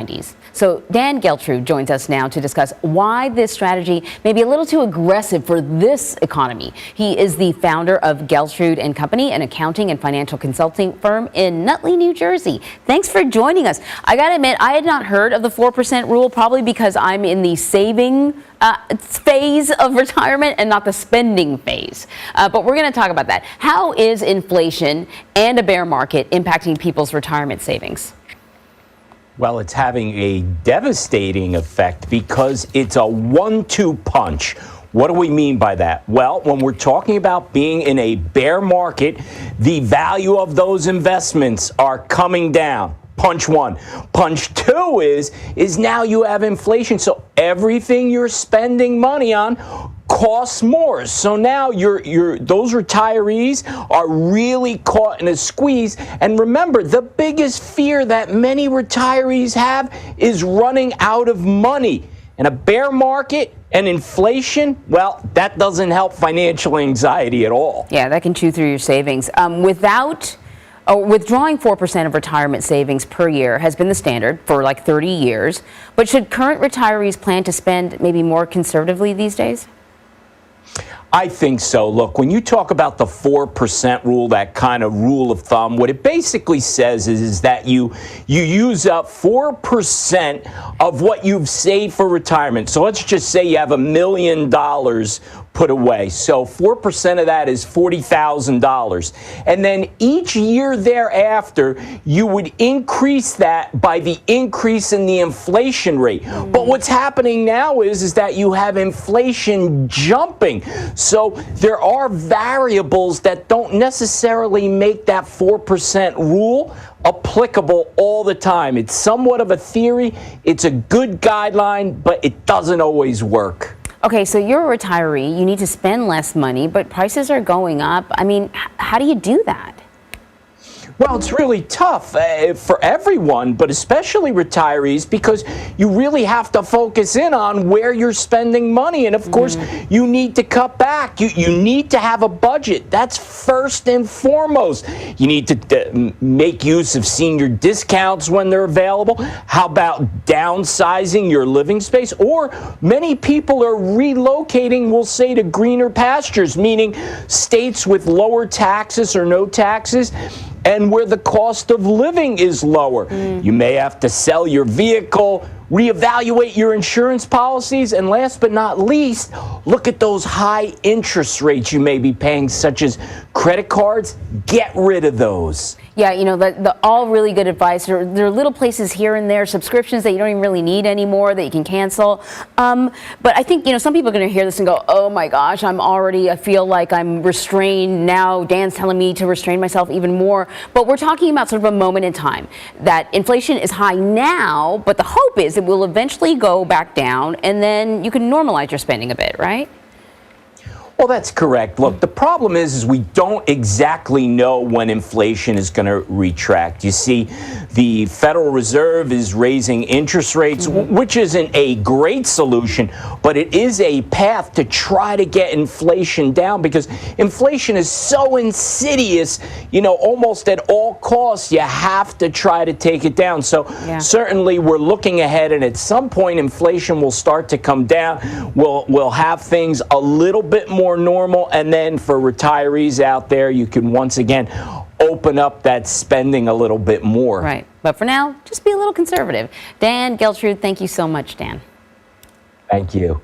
90s. So Dan Geltrude joins us now to discuss why this strategy may be a little too aggressive for this economy. He is the founder of Geltrude and Company, an accounting and financial consulting firm in Nutley, New Jersey. Thanks for joining us. I gotta admit, I had not heard of the 4% rule, probably because I'm in the saving phase of retirement and not the spending phase. But we're going to talk about that. How is inflation and a bear market impacting people's retirement savings? Well, it's having a devastating effect because it's a 1-2 punch. What do we mean by that? Well, when we're talking about being in a bear market, the value of those investments are coming down. Punch one. Punch two is now you have inflation. So everything you're spending money on costs more. So now those retirees are really caught in a squeeze. And remember, the biggest fear that many retirees have is running out of money. And a bear market and inflation, well, that doesn't help financial anxiety at all. Yeah, that can chew through your savings. Withdrawing 4% of retirement savings per year has been the standard for like 30 years. But should current retirees plan to spend maybe more conservatively these days? I think so. Look, when you talk about the 4% rule, that kind of rule of thumb, what it basically says is that you use up 4% of what you've saved for retirement. So let's just say you have $1 million put away. So 4% of that is $40,000. And then each year thereafter, you would increase that by the increase in the inflation rate. But what's happening now is that you have inflation jumping. So there are variables that don't necessarily make that 4% rule applicable all the time. It's somewhat of a theory. It's a good guideline, but it doesn't always work. Okay, so you're a retiree, you need to spend less money, but prices are going up. I mean, how do you do that? Well, it's really tough for everyone, but especially retirees, because you really have to focus in on where you're spending money. And of course, you need to cut back. You need to have a budget. That's first and foremost. You need to make use of senior discounts when they're available. How about downsizing your living space? Or many people are relocating, we'll say, to greener pastures, meaning states with lower taxes or no taxes, and where the cost of living is lower. You may have to sell your vehicle, reevaluate your insurance policies, and last but not least, look at those high interest rates you may be paying, such as credit cards. Get rid of those. Yeah, you know, the all really good advice. There are little places here and there, subscriptions that you don't even really need anymore that you can cancel. But I think, you know, some people are going to hear this and go, oh my gosh, I feel like I'm restrained now. Dan's telling me to restrain myself even more. But we're talking about sort of a moment in time that inflation is high now, but the hope is it will eventually go back down and then you can normalize your spending a bit, right? Well, that's correct. Look, the problem is we don't exactly know when inflation is going to retract. You see, the Federal Reserve is raising interest rates, which isn't a great solution, but it is a path to try to get inflation down, because inflation is so insidious, you know, almost at all costs, you have to try to take it down. So certainly we're looking ahead, and at some point inflation will start to come down. We'll have things a little bit more normal, and then for retirees out there, you can once again open up that spending a little bit more. Right. But for now, just be a little conservative. Dan Geltrude, thank you so much, Dan. Thank you.